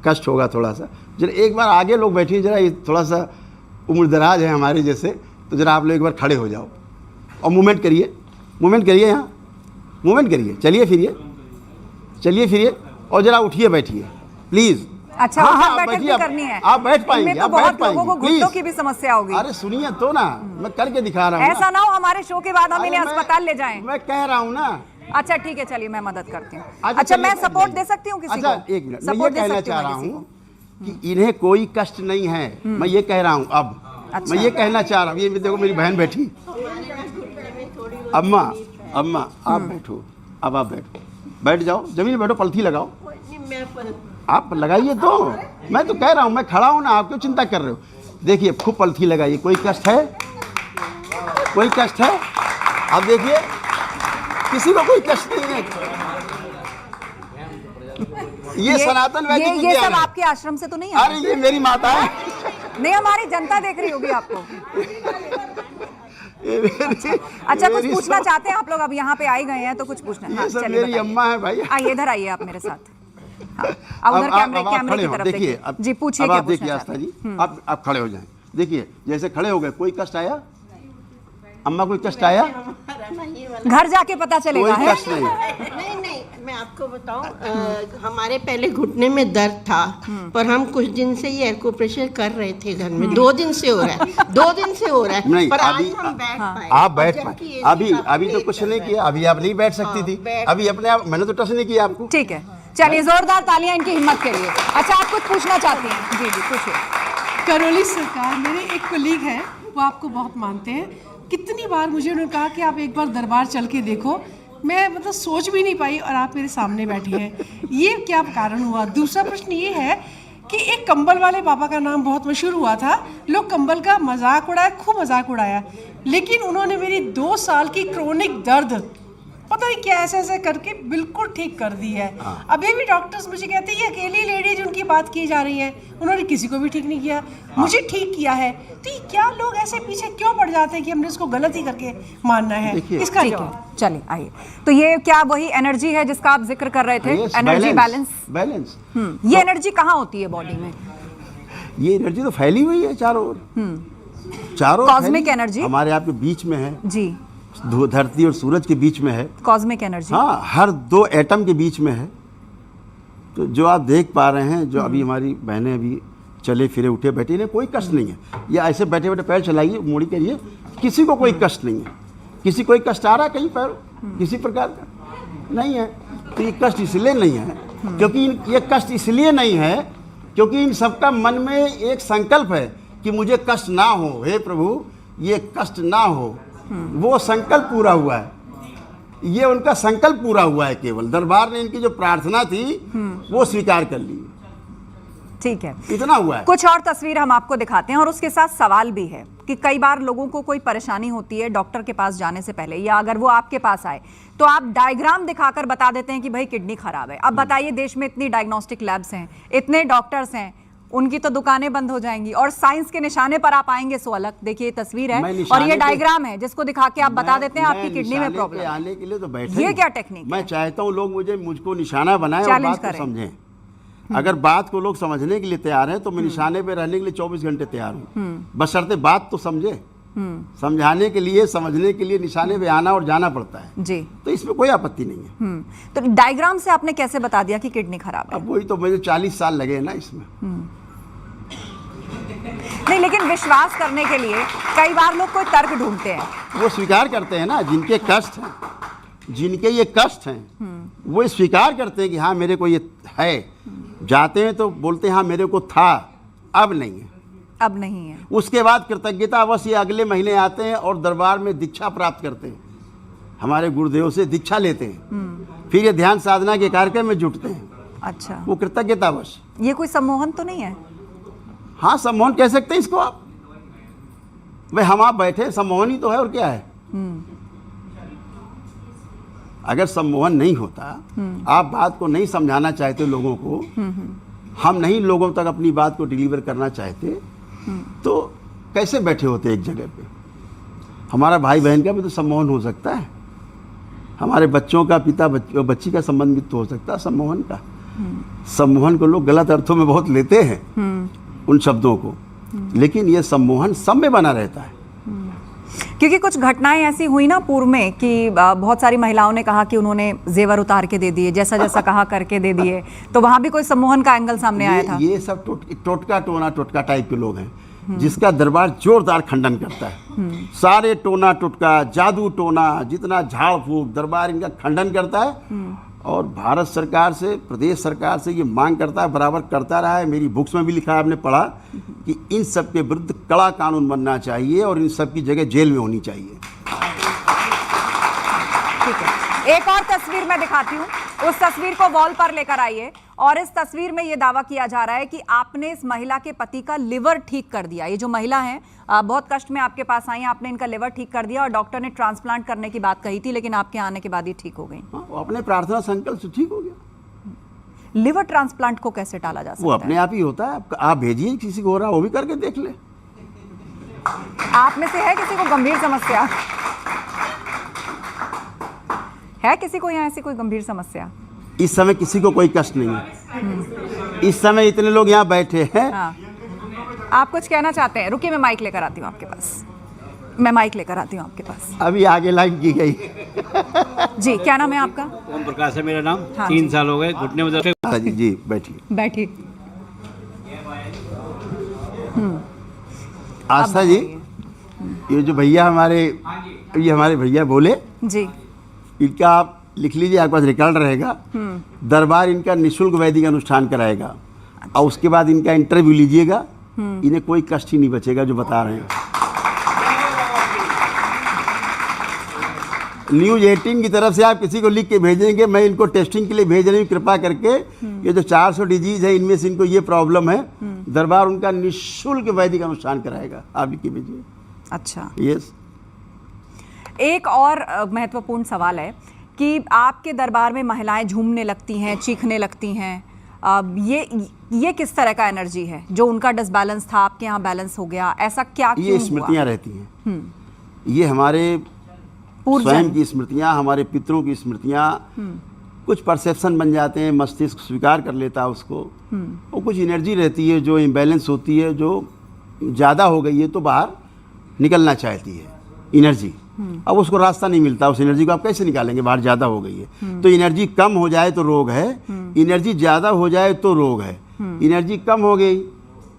कष्ट होगा थोड़ा सा, जरा एक बार आगे लोग बैठिए, जरा ये थोड़ा सा उम्रदराज है हमारे जैसे, तो जरा आप लोग एक बार खड़े हो जाओ और मूवमेंट करिए, मूवमेंट करिए, यहाँ मूवमेंट करिए, चलिए फिरिए, चलिए फिरिए, और जरा उठिए बैठिए प्लीज़। अच्छा, हाँ, उठक हाँ, बैठक बैठिए, भी करनी है? आप बैठ पाएंगे, इनमें तो आप बैठ बहुत लोगों को पाएंगे, घुटनों प्लीज। की भी समस्या होगी। अरे सुनिए तो ना, मैं करके दिखा रहा हूँ ऐसा ना हो हमारे शो के बाद हम इन्हें अस्पताल ले जाएं। मैं कह रहा हूँ ना। अच्छा ठीक है, चलिए मैं मदद करती हूँ। अच्छा, अच्छा, चलिए, मैं बैठ सपोर्ट जाइए। दे सकती हूँ किसी को? अच्छा एक मिनट, मैं ये सपोर्ट दे कहना सकती चाह हूँ रहा मैं किसी हूँ कि इन्हें कोई कष्ट नहीं है, मैं ये कह रहा हूँ। अब अच्छा। मैं ये कहना चाह रहा हूँ, ये देखो मेरी बहन बैठी, अम्मा अम्मा आप बैठो, अब आप बैठो, बैठ जाओ, जमीन बैठो, पलथी लगाओ, आप लगाइए तो। मैं तो कह रहा हूँ, मैं खड़ा हूँ ना, आप क्यों चिंता कर रहे हो? देखिए खूब पलथी लगाइए, कोई कष्ट है? कोई कष्ट है? अब देखिए किसी को कोई कष्ट नहीं है। ये सनातन वैदिक ये विज्ञान सब है। आपके आश्रम से तो नहीं है? अरे ये मेरी माता है। नहीं, हमारी जनता देख रही होगी आपको। अच्छा, कुछ पूछना चाहते हैं आप लोग? अब यहाँ पे आई गए हैं तो कुछ पूछना है? ये सब मेरी अम्मा है भाई। आइए, इधर आइए आप मेरे साथ। हाँ, अब उधर कैमरे की तरफ देखिए। जी पूछिए, क्या देखिए पूछना आस्था चाहते जी, हैं? आप खड़े हो जाएं। देखिए जैसे खड़े हो गए, कोई कष्ट आया अम्मा? कोई कष्ट आया? घर जाके पता चलेगा। कोई है कष्ट नहीं। नहीं नहीं, मैं आपको बताऊं, हमारे पहले घुटने में दर्द था, पर हम कुछ दिन से ये एक्यूप्रेशर कर रहे थे घर में। 2 दिन से हो रहा है, 2 दिन से हो रहा है। नहीं, पर आज अभी हम बैठ पाए। आप बैठ जबकि पाए। ऐसी अभी तो कुछ नहीं किया, अभी आप नहीं बैठ सकती थी, अभी अपने आप मैंने तो टच नहीं किया आपको। ठीक है, चलिए जोरदार तालियां इनकी हिम्मत के लिए। अच्छा, आप कुछ पूछना चाहती हैं? जी जी पूछिए। करौली सरकार, मेरे एक कोलीग हैं, वो आपको बहुत मानते हैं। कितनी बार मुझे उन्होंने कहा कि आप एक बार दरबार चल के देखो, मैं मतलब सोच भी नहीं पाई और आप मेरे सामने बैठी हैं। ये क्या कारण हुआ? दूसरा प्रश्न ये है कि एक कंबल वाले बाबा का नाम बहुत मशहूर हुआ था, लोग कंबल का मजाक उड़ाया, खूब मजाक उड़ाया, लेकिन उन्होंने मेरी 2 साल की क्रोनिक दर्द पता नहीं क्या ऐसे ऐसे करके बिल्कुल ठीक कर दी है। अभी भी डॉक्टर्स मुझे कहते हैं ये अकेली लेडी जिनकी बात की जा रही है, उन्होंने किसी को भी ठीक नहीं किया, मुझे ठीक किया है। तो ये क्या लोग ऐसे पीछे क्यों पड़ जाते हैं कि हमने इसको गलत ही करके मानना है? इसका ठीक है, जवाब। चलिए आइए। तो ये क्या वही एनर्जी है जिसका आप जिक्र कर रहे थे? Yes, energy balance. बैलेंस। ये एनर्जी कहाँ होती है बॉडी में? ये एनर्जी तो फैली हुई है चारों ओर, चारों Cosmic फैली। energy? हमारे आपके बीच में है, जी, धरती और सूरज के बीच में है। Cosmic energy. हाँ, हर 2 एटम के बीच में है। तो जो आप देख पा रहे हैं, जो अभी हमारी बहनें अभी चले फिरे उठे बैठे, इन्हें कोई कष्ट नहीं है। या ऐसे बैठे बैठे पैर चलाइए, मोड़ी करिए, किसी को कोई कष्ट नहीं है। किसी कोई कष्ट आ रहा है कहीं पैर किसी प्रकार का? नहीं है। तो ये कष्ट इसलिए नहीं है क्योंकि ये कष्ट इसलिए नहीं है क्योंकि इन सबका मन में एक संकल्प है कि मुझे कष्ट ना हो, हे प्रभु ये कष्ट ना हो। वो संकल्प पूरा हुआ है, ये उनका संकल्प पूरा हुआ है। केवल दरबार ने इनकी जो प्रार्थना थी वो स्वीकार कर ली, ठीक है, इतना हुआ है। कुछ और तस्वीर हम आपको दिखाते हैं और उसके साथ सवाल भी है कि कई बार लोगों को कोई परेशानी होती है डॉक्टर के पास जाने से पहले, या अगर वो आपके पास आए तो आप डायग्राम दिखाकर बता देते हैं कि भाई किडनी खराब है। अब बताइए, देश में इतनी डायग्नोस्टिक लैब्स हैं, इतने डॉक्टर्स हैं, उनकी तो दुकानें बंद हो जाएंगी और साइंस के निशाने पर आप आएंगे सो अलग। देखिए ये तस्वीर है और ये डायग्राम है जिसको दिखा के आप बता देते हैं आपकी किडनी में प्रॉब्लम है। आने के लिए तो बैठे, ये क्या टेक्निक मैं है? चाहता हूँ लोग मुझको निशाना बनाए और चैलेंज बात को करें। समझें। अगर बात को लोग समझने के लिए तैयार हैं तो मैं निशाने पे रहने के लिए 24 घंटे तैयार हूँ, बशर्ते बात तो समझे। समझाने के लिए, समझने के लिए निशाने पे आना और जाना पड़ता है जी। तो इसमें कोई आपत्ति नहीं है। तो डायग्राम से आपने कैसे बता दिया कि किडनी खराब है? अब वही तो मुझे 40 साल लगे हैं ना इसमें। नहीं, लेकिन विश्वास करने के लिए कई बार लोग कोई तर्क ढूंढते हैं। वो स्वीकार करते हैं ना, जिनके कष्ट हैं, जिनके ये कष्ट हैं, वो स्वीकार करते हैं कि हाँ मेरे को ये है। जाते हैं तो बोलते हैं हाँ मेरे को था, अब नहीं है। अब नहीं है। उसके बाद कृतज्ञतावश ये अगले महीने आते हैं और दरबार में दीक्षा प्राप्त करते हैं, हमारे गुरुदेव से दीक्षा लेते हैं, फिर ये ध्यान साधना के कार्यक्रम में जुटते हैं। अच्छा, वो कृतज्ञतावश। ये कोई सम्मोहन तो नहीं है? हाँ, सम्मोहन कह सकते हैं इसको आप। भाई हम आप बैठे, सम्मोहन ही तो है, और क्या है। अगर सम्मोहन नहीं होता, आप बात को नहीं समझाना चाहते लोगों को, हम नहीं लोगों तक अपनी बात को डिलीवर करना चाहते, तो कैसे बैठे होते एक जगह पे। हमारा भाई बहन का भी तो सम्मोहन हो सकता है, हमारे बच्चों का, पिता बच्ची का संबंध भी तो हो सकता है सम्मोहन का। सम्मोहन को लोग गलत अर्थों में बहुत लेते हैं उन शब्दों को, लेकिन ये सम्मोहन सब में बना रहता है। क्योंकि कुछ घटनाएं ऐसी हुई ना पूर्व में कि बहुत सारी महिलाओं ने कहा कि उन्होंने जेवर उतार के दे दिए, जैसा जैसा कहा करके दे दिए, तो वहां भी कोई सम्मोहन का एंगल सामने आया था। ये सब टोटका टाइप के लोग हैं जिसका दरबार जोरदार खंडन करता है। सारे टोना टोटका, जादू टोना, जितना झाड़ फूक, दरबार इनका खंडन करता है और भारत सरकार से, प्रदेश सरकार से ये मांग करता है, बराबर करता रहा है। मेरी बुक्स में भी लिखा है, आपने पढ़ा, कि इन सब के विरुद्ध कड़ा कानून बनना चाहिए और इन सब की जगह जेल में होनी चाहिए। ठीक है, एक और तस्वीर मैं दिखाती हूँ, उस तस्वीर को वॉल पर लेकर आइए। और इस तस्वीर में ये दावा किया जा रहा है कि आपने इस महिला के पति का लिवर ठीक कर दिया। ये जो महिला है बहुत कष्ट में आपके पास आई, आपने इनका लिवर ठीक कर दिया और डॉक्टर ने ट्रांसप्लांट करने की बात कही थी, लेकिन आपके आने के बाद ये ठीक हो गई। वो अपने प्रार्थना संकल्प से ठीक हो गया। लिवर ट्रांसप्लांट को कैसे टाला जा सकता है? वो अपने आप ही होता है। आप भेजिए, किसी को हो रहा है वो भी करके देख ले। आप में से है किसी को गंभीर समस्या? है किसी को यहाँ ऐसी कोई गंभीर समस्या? इस समय किसी को कोई कष्ट नहीं है। इस समय इतने लोग यहाँ बैठे हैं। हाँ। आप कुछ कहना चाहते हैं? रुकिए, मैं माइक लेकर आती हूँ आपके पास। मैं माइक लेकर आती हूँ आपके पास। अभी आगे लाइन की गई। जी, क्या नाम है आपका? ओम प्रकाश है मेरा नाम। हाँ 3 साल हो गए घुटने में दर्द। जी बैठिए। बैठिए। आस्था जी, ये जो भैया हमारे, ये हमारे भैया बोले जी, इनका आप लिख लीजिए, आपके पास रिकॉर्ड रहेगा। दरबार इनका निःशुल्क वैदिक अनुष्ठान कराएगा और उसके बाद इनका इंटरव्यू लीजिएगा। इन्हें कोई कष्ट ही नहीं बचेगा जो बता रहे हैं। न्यूज़ 18 की तरफ से आप किसी को लिख के भेजेंगे, मैं इनको टेस्टिंग के लिए भेज रही हूँ, कृपा करके ये जो 400 डिजीज है इनमें से इनको ये प्रॉब्लम है, दरबार उनका निःशुल्क वैदिक अनुष्ठान कराएगा। आप लिख के भेजिए। अच्छा, यस। एक और महत्वपूर्ण सवाल है कि आपके दरबार में महिलाएं झूमने लगती हैं, चीखने लगती हैं, ये किस तरह का एनर्जी है? जो उनका डिसबैलेंस था आपके यहाँ बैलेंस हो गया, ऐसा क्या क्यों हुआ? ये स्मृतियाँ रहती हैं, ये हमारे स्वयं की स्मृतियाँ, हमारे पितरों की स्मृतियाँ। कुछ परसेप्शन बन जाते हैं, मस्तिष्क स्वीकार कर लेता है उसको, और कुछ एनर्जी रहती है जो इम्बैलेंस होती है, जो ज़्यादा हो गई है तो बाहर निकलना चाहती है एनर्जी। अब उसको रास्ता नहीं मिलता, उस एनर्जी को आप कैसे निकालेंगे? बाहर ज़्यादा हो गई है। तो एनर्जी कम हो जाए तो रोग है, एनर्जी ज़्यादा हो जाए तो रोग है। एनर्जी कम हो गई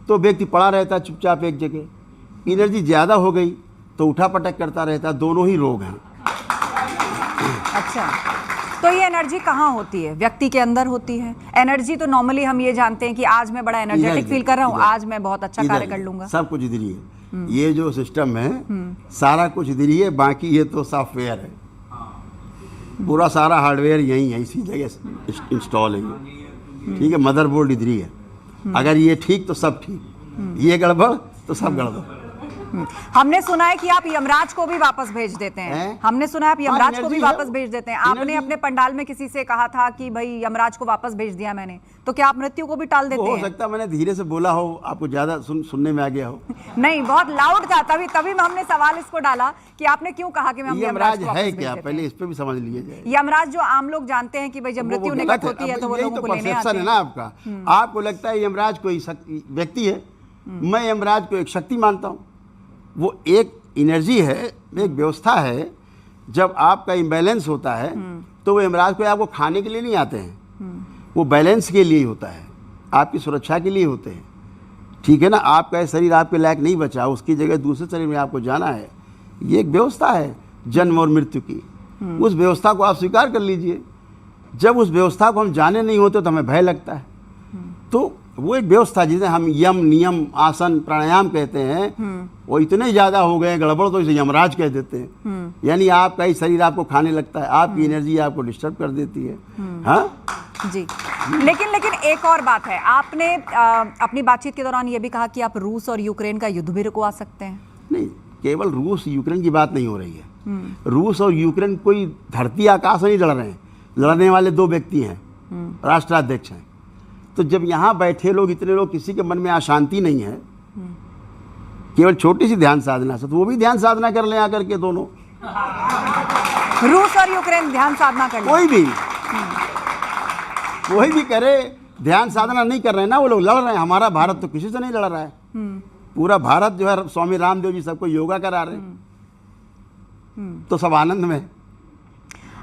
तो व्यक्ति पड़ा रहता है चुपचाप एक जगह, एनर्जी ज़्यादा हो गई तो उठा पटक करता रहता है, दोनों ही रोग हैं। अच्छा, तो ये एनर्जी कहाँ होती है? व्यक्ति के अंदर होती है एनर्जी? तो नॉर्मली हम ये जानते हैं कि आज मैं बड़ा एनर्जेटिक फील कर रहा हूँ, आज मैं बहुत अच्छा कार्य कर लूंगा। सब कुछ इधर ही है। ये जो सिस्टम है सारा कुछ इधर ही है, बाकी ये तो सॉफ्टवेयर है, पूरा सारा हार्डवेयर यही है, इसी जगह इंस्टॉल है ये। ठीक है, मदरबोर्ड इधर ही है। अगर ये ठीक तो सब ठीक, ये गड़बड़ तो सब गड़बड़। हमने सुना है कि आप यमराज को भी वापस भेज देते हैं। हैं? हमने सुना है आप यमराज को भी एनर्जी है वापस वो। भेज देते हैं। आपने एनर्जी। अपने पंडाल में किसी से कहा था कि भाई यमराज को वापस भेज दिया मैंने, तो क्या आप मृत्यु को भी टाल देते हो हैं? सकता है मैंने धीरे से बोला हो, आपको ज्यादा सुनने में आ गया हो। नहीं, बहुत लाउड था, तभी हमने सवाल इसको डाला कि आपने क्यों कहा कि हम यमराज को वापस है भेज क्या, देते पहले हैं। इस पे भी समझ लिए जाए। यमराज जो आम लोग जानते हैं कि भाई जब मृत्यु निकट गलत होती है तो वो यही लोगों को लेने परसेप्शन आते है ना हैं। आपका। आपको लगता है यमराज कोई व्यक्ति है, मैं यमराज को एक शक्ति मानता हूँ। वो एक एनर्जी है, एक व्यवस्था है। जब आपका इम्बैलेंस होता है तो वो यमराज कोई आपको खाने के लिए नहीं आते हैं, वो बैलेंस के लिए होता है, आपकी सुरक्षा के लिए होते हैं। ठीक है ना, आपका शरीर आपके लायक नहीं बचा, उसकी जगह दूसरे शरीर में आपको जाना है। ये एक व्यवस्था है जन्म और मृत्यु की। उस व्यवस्था को आप स्वीकार कर लीजिए। जब उस व्यवस्था को हम जाने नहीं होते तो हमें भय लगता है। तो वो एक व्यवस्था जिसे हम यम, नियम, आसन, प्राणायाम कहते हैं, वो इतने ज़्यादा हो गए गड़बड़ तो इसे यमराज कह देते हैं। यानी आपका ही शरीर आपको खाने लगता है, आपकी एनर्जी आपको डिस्टर्ब कर देती है। हाँ जी, लेकिन एक और बात है, आपने अपनी बातचीत के दौरान ये भी कहा कि आप रूस और यूक्रेन का युद्ध भी रुकवा सकते हैं। नहीं, केवल रूस यूक्रेन की बात नहीं हो रही है। रूस और यूक्रेन कोई धरती आकाश नहीं लड़ रहे हैं, लड़ने वाले दो व्यक्ति हैं, राष्ट्राध्यक्ष हैं। तो जब यहाँ बैठे लोग, इतने लोग, किसी के मन में अशांति नहीं है, केवल छोटी सी ध्यान साधना से, तो वो भी ध्यान साधना कर लें आकर के दोनों, रूस और यूक्रेन ध्यान साधना कर लें। कोई भी करे, ध्यान साधना नहीं कर रहे हैं ना वो लोग, लड़ रहे हैं। हमारा भारत तो किसी से नहीं लड़ रहा है। पूरा भारत जो है, स्वामी रामदेव जी सबको योगा करा रहे हैं, तो सब आनंद में।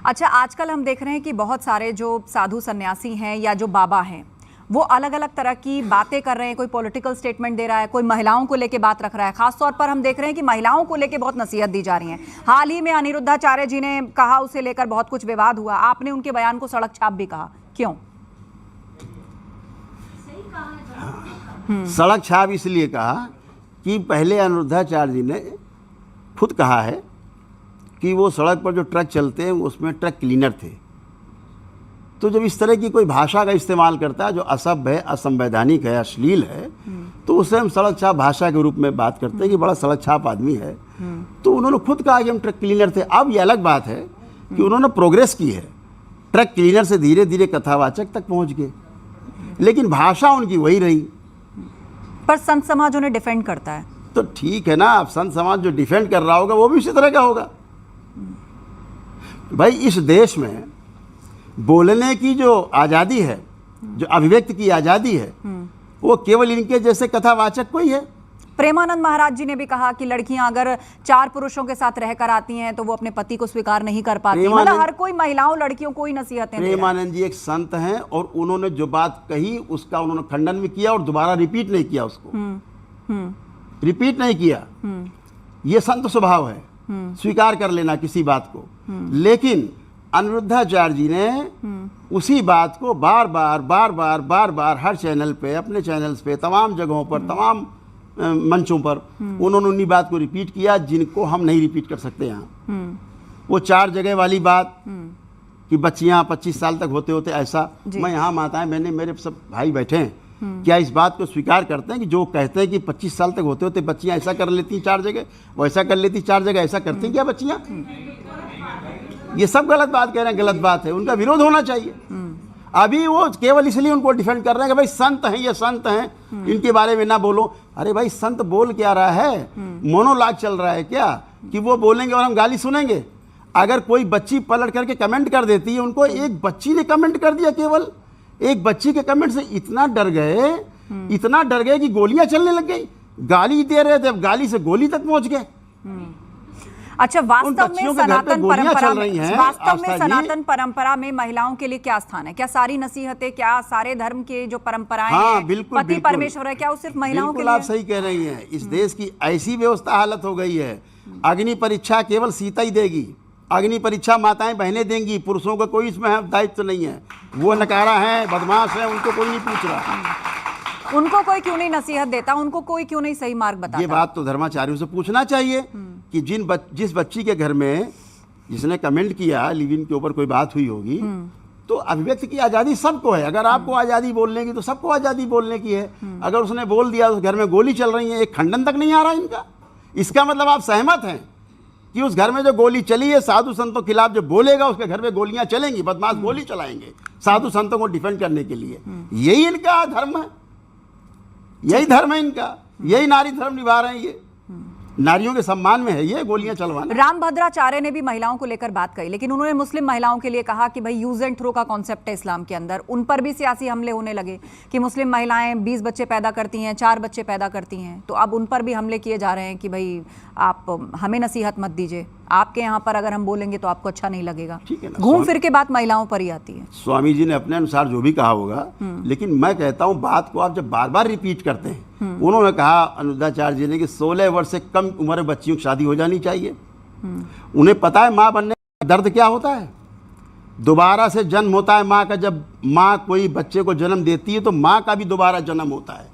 अच्छा, आजकल हम देख रहे हैं कि बहुत सारे जो साधु सन्यासी हैं या जो बाबा हैं, वो अलग अलग तरह की बातें कर रहे हैं। कोई पॉलिटिकल स्टेटमेंट दे रहा है, कोई महिलाओं को लेके बात रख रहा है। खासतौर पर हम देख रहे हैं कि महिलाओं को लेके बहुत नसीहत दी जा रही है। हाल ही में अनिरुद्धाचार्य जी ने कहा, उसे लेकर बहुत कुछ विवाद हुआ। आपने उनके बयान को सड़क छाप भी कहा, क्यों? सड़क छाप इसलिए कहा कि पहले अनिरुद्धाचार्य जी ने खुद कहा है कि वो सड़क पर जो ट्रक चलते हैं उसमें ट्रक क्लीनर थे। तो जब इस तरह की कोई भाषा का इस्तेमाल करता है जो असभ्य है, असंवैधानिक है, अश्लील है, तो उसे हम सड़क छाप भाषा के रूप में बात करते हैं कि बड़ा सड़क छाप आदमी है। तो उन्होंने खुद कहा कि हम ट्रक क्लीनर थे। अब ये अलग बात है कि उन्होंने प्रोग्रेस की है, ट्रक क्लीनर से धीरे धीरे कथावाचक तक पहुंच गए, लेकिन भाषा उनकी वही रही। पर संत समाज उन्हें डिफेंड करता है। तो ठीक है ना, अब संत समाज जो डिफेंड कर रहा होगा वो भी इसी तरह का होगा। भाई, इस देश में बोलने की जो आज़ादी है, जो अभिव्यक्ति की आज़ादी है, वो केवल इनके जैसे कथावाचक को ही है। प्रेमानंद महाराज जी ने भी कहा कि लड़कियां अगर 4 पुरुषों के साथ रहकर आती हैं तो वो अपने पति को स्वीकार नहीं कर पाती। मतलब हर कोई महिलाओं, लड़कियों को ही नसीहतें दे रहा है। प्रेमानंद जी एक संत हैं और उन्होंने जो बात कही उसका उन्होंने खंडन भी किया और दोबारा रिपीट नहीं किया उसको। रिपीट नहीं किया। ये संत स्वभाव है, स्वीकार कर लेना किसी बात को। लेकिन अनिरुद्धाचार्य जी ने उसी बात को बार बार हर चैनल पे, अपने चैनल्स पे, तमाम जगहों पर, तमाम मंचों पर उन्होंने उन्हीं बात को रिपीट किया जिनको हम नहीं रिपीट कर सकते यहाँ। वो 4 जगह वाली बात कि बच्चियाँ 25 साल तक होते होते ऐसा, मैं यहाँ माताएं बहनें मेरे सब भाई बैठे हैं, क्या इस बात को स्वीकार करते हैं कि जो कहते हैं कि 25 साल तक होते होते बच्चियाँ ऐसा कर लेती हैं 4 जगह, वैसा कर लेती 4 जगह, ऐसा करती हैं क्या बच्चियाँ? ये सब गलत बात कह रहे हैं, गलत बात है, उनका विरोध होना चाहिए। अभी वो केवल इसलिए उनको डिफेंड कर रहे हैं कि भाई संत हैं, ये संत हैं, इनके बारे में ना बोलो। अरे भाई, संत बोल क्या रहा है? मोनोलॉग चल रहा है क्या कि वो बोलेंगे और हम गाली सुनेंगे? अगर कोई बच्ची पलट करके कमेंट कर देती है, उनको एक बच्ची ने कमेंट कर दिया, केवल एक बच्ची के कमेंट से इतना डर गए कि गोलियां चलने लग गई। गाली दे रहे थे, अब गाली से गोली तक पहुंच गए। अच्छा, वास्तव में सनातन परंपरा में महिलाओं के लिए क्या स्थान है? क्या सारी नसीहतें, क्या सारे धर्म के जो परंपराएं हैं, पति परमेश्वर है, क्या वो सिर्फ महिलाओं के लिए? आप सही कह रही हैं। इस देश की ऐसी व्यवस्था हालत हो गई है, अग्नि परीक्षा केवल सीता ही देगी, अग्नि परीक्षा माताएं बहनें देंगी, पुरुषों का कोई इसमें दायित्व नहीं है। वो नकारा है, बदमाश है, उनको कोई नहीं पूछ रहा। उनको कोई क्यों नहीं नसीहत देता? उनको कोई क्यों नहीं सही मार्ग बताता? ये बात तो धर्माचार्यों से पूछना चाहिए कि जिस बच्ची के घर में जिसने कमेंट किया, लिव इन के ऊपर कोई बात हुई होगी, तो अभिव्यक्ति की आज़ादी सबको है। अगर आपको आज़ादी बोलने की तो सबको आज़ादी बोलने की है। अगर उसने बोल दिया तो घर में गोली चल रही है, एक खंडन तक नहीं आ रहा इनका इसका मतलब आप सहमत हैं कि उस घर में जो गोली चली है, साधु संतों के खिलाफ जो बोलेगा उसके घर में गोलियां चलेंगी, बदमाश गोली चलाएंगे साधु संतों को डिफेंड करने के लिए। यही इनका धर्म है, यही धर्म है इनका, यही नारी धर्म निभा रहे हैं। ये नारियों के सम्मान में है ये गोलियां चलवाना। रामभद्राचार्य ने भी महिलाओं को लेकर बात कही, लेकिन उन्होंने मुस्लिम महिलाओं के लिए कहा कि भाई यूज एंड थ्रो का कॉन्सेप्ट है इस्लाम के अंदर। उन पर भी सियासी हमले होने लगे कि मुस्लिम महिलाएं 20 बच्चे पैदा करती हैं, 4 बच्चे पैदा करती हैं, तो अब उन पर भी हमले किए जा रहे हैं कि भाई आप हमें नसीहत मत दीजिए, आपके यहाँ पर अगर हम बोलेंगे तो आपको अच्छा नहीं लगेगा। ठीक है ना, घूम फिर के बात महिलाओं पर ही आती है। स्वामी जी ने अपने अनुसार जो भी कहा होगा, लेकिन मैं कहता हूं बात को आप जब बार बार रिपीट करते हैं, उन्होंने कहा अनुरुद्धाचार्य जी ने कि 16 वर्ष से कम उम्र बच्चियों की शादी हो जानी चाहिए। उन्हें पता है माँ बनने का दर्द क्या होता है, दोबारा से जन्म होता है माँ का। जब माँ कोई बच्चे को जन्म देती है तो माँ का भी दोबारा जन्म होता है।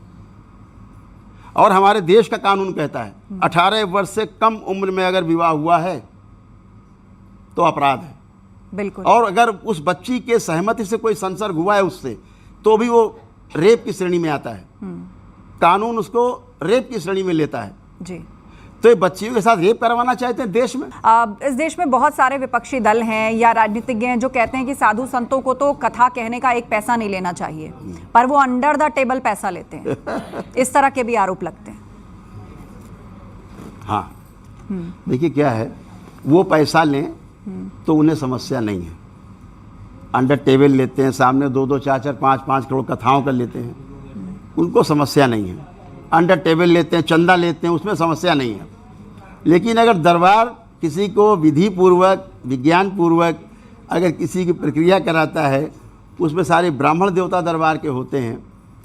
और हमारे देश का कानून कहता है 18 वर्ष से कम उम्र में अगर विवाह हुआ है तो अपराध है। बिल्कुल। और अगर उस बच्ची के सहमति से कोई संसर्ग हुआ है उससे, तो भी वो रेप की श्रेणी में आता है। कानून उसको रेप की श्रेणी में लेता है। जी। तो ये बच्चियों के साथ रेप करवाना चाहते हैं देश में। इस देश में बहुत सारे विपक्षी दल हैं या राजनीतिज्ञ हैं जो कहते हैं कि साधु संतों को तो कथा कहने का एक पैसा नहीं लेना चाहिए, पर वो अंडर द टेबल पैसा लेते हैं। इस तरह के भी आरोप लगते हैं। हाँ, देखिए क्या है, वो पैसा लें तो उन्हें समस्या नहीं है। अंडर टेबल लेते हैं, सामने 2-2, 4-4, 5-5 करोड़ कथाओं कर लेते हैं, उनको समस्या नहीं है। अंडर टेबल लेते हैं, चंदा लेते हैं, उसमें समस्या नहीं है। लेकिन अगर दरबार किसी को विधि पूर्वक, विज्ञान पूर्वक अगर किसी की प्रक्रिया कराता है, उसमें सारे ब्राह्मण देवता दरबार के होते हैं,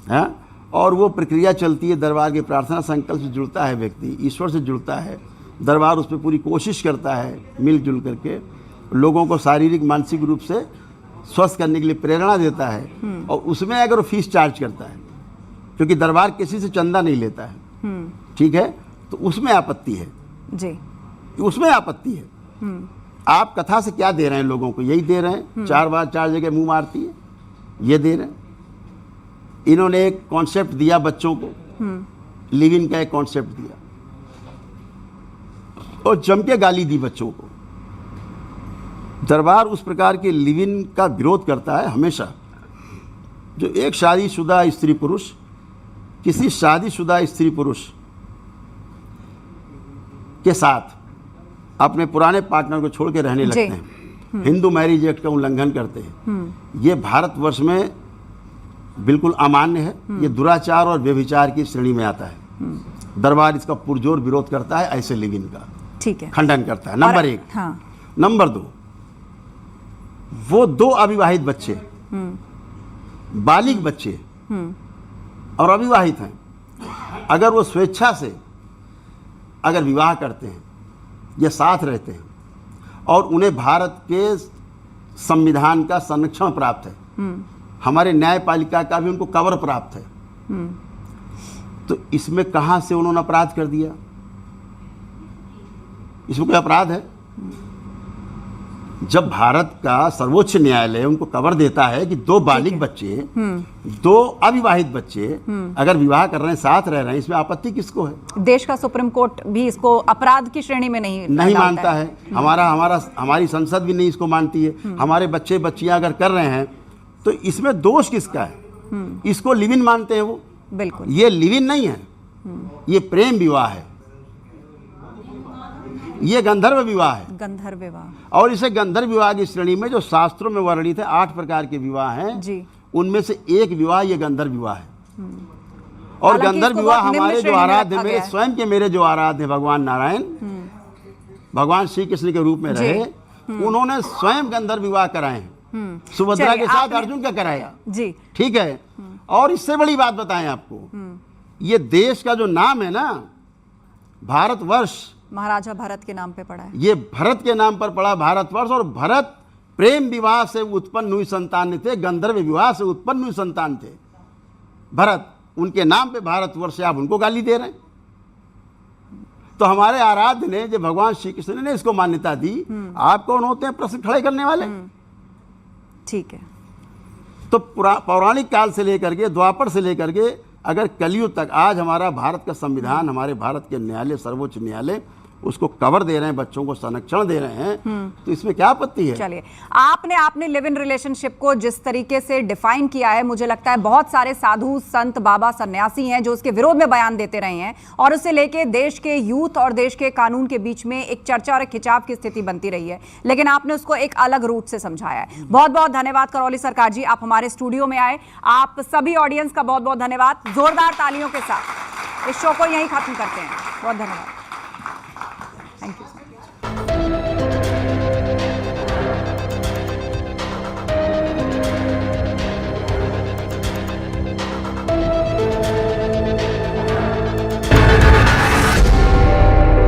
हाँ, और वो प्रक्रिया चलती है, दरबार के प्रार्थना संकल्प से जुड़ता है व्यक्ति, ईश्वर से जुड़ता है, दरबार उस पर पूरी कोशिश करता है मिलजुल करके लोगों को शारीरिक मानसिक रूप से स्वस्थ करने के लिए प्रेरणा देता है, और उसमें अगर वो फीस चार्ज करता है, क्योंकि दरबार किसी से चंदा नहीं लेता है, ठीक है, तो उसमें आपत्ति है जी, उसमें आपत्ति है। आप कथा से क्या दे रहे हैं लोगों को? यही दे रहे हैं, 4 बार 4 जगह मुंह मारती है, ये दे रहे हैं। इन्होंने एक कॉन्सेप्ट दिया बच्चों को, लिव इन का एक कॉन्सेप्ट दिया और जम के गाली दी बच्चों को। दरबार उस प्रकार के लिव इन का विरोध करता है हमेशा, जो एक शादीशुदा स्त्री पुरुष किसी शादीशुदा स्त्री पुरुष के साथ अपने पुराने पार्टनर को छोड़ के रहने लगते हैं, हिंदू मैरिज एक्ट का उल्लंघन करते हैं। ये भारतवर्ष में बिल्कुल अमान्य है, ये दुराचार और व्यभिचार की श्रेणी में आता है। दरबार इसका पुरजोर विरोध करता है, ऐसे लिव इन का ठीक है, खंडन करता है। नंबर 1। हाँ। नंबर 2, वो 2 अविवाहित बच्चे, बालिग बच्चे और अविवाहित हैं, अगर वो स्वेच्छा से अगर विवाह करते हैं या साथ रहते हैं और उन्हें भारत के संविधान का संरक्षण प्राप्त है, हमारे न्यायपालिका का भी उनको कवर प्राप्त है, तो इसमें कहां से उन्होंने अपराध कर दिया? इसमें कोई अपराध है? जब भारत का सर्वोच्च न्यायालय उनको कवर देता है कि 2 बालिग बच्चे, 2 अविवाहित बच्चे अगर विवाह कर रहे हैं, साथ रह रहे हैं, इसमें आपत्ति किसको है? देश का सुप्रीम कोर्ट भी इसको अपराध की श्रेणी में नहीं मानता है। हमारी संसद भी नहीं इसको मानती है। हमारे बच्चे बच्चियां अगर कर रहे हैं तो इसमें दोष किसका है? इसको लिव इन मानते हैं वो। बिल्कुल, ये लिव इन नहीं है, ये प्रेम विवाह है, ये गंधर्व विवाह है। गंधर्व विवाह, और इसे गंधर्व विवाह की श्रेणी में जो शास्त्रों में वर्णित है 8 प्रकार के विवाह हैं जी, उनमें से एक विवाह ये गंधर्व विवाह है। और गंधर्व विवाह हमारे जो आराध्य, मेरे स्वयं के मेरे जो आराध्य भगवान नारायण, भगवान श्री कृष्ण के रूप में रहे, उन्होंने स्वयं गंधर्व विवाह कराए हैं। सुभद्रा के साथ अर्जुन का कराया जी, ठीक है। और इससे बड़ी बात बताएं आपको, ये देश का जो नाम है ना, भारतवर्ष, महाराजा भरत के नाम पे पड़ा है। ये भरत के नाम पर पड़ा भारतवर्ष, और भरत प्रेम विवाह से उत्पन्न हुई संतान थे, गंधर्व विवाह से उत्पन्न हुई संतान थे भरत। उनके नाम पे भारतवर्ष से आप उनको गाली दे रहे हैं। तो हमारे आराध्य ने, जो भगवान श्री कृष्ण ने इसको मान्यता दी, आप कौन होते हैं प्रश्न खड़े करने वाले? ठीक है, तो पौराणिक काल से लेकर के, द्वापर से लेकर के अगर कलयुग तक आज हमारा भारत का संविधान, हमारे भारत के न्यायालय, सर्वोच्च न्यायालय उसको कवर दे रहे हैं, बच्चों को संरक्षण दे रहे हैं, तो इसमें क्या आपत्ति है? चलिए, आपने लिव इन रिलेशनशिप को जिस तरीके से डिफाइन किया है, मुझे लगता है बहुत सारे साधु संत बाबा सन्यासी हैं जो उसके विरोध में बयान देते रहे हैं और उसे लेके देश के यूथ और देश के कानून के बीच में एक चर्चा और एक खिंचाव की स्थिति बनती रही है, लेकिन आपने उसको एक अलग रूट से समझाया है। बहुत बहुत धन्यवाद करौली सरकार जी, आप हमारे स्टूडियो में आए। आप सभी ऑडियंस का बहुत बहुत धन्यवाद। जोरदार तालियों के साथ इस शो को यहीं खत्म करते हैं। बहुत धन्यवाद। Thank you.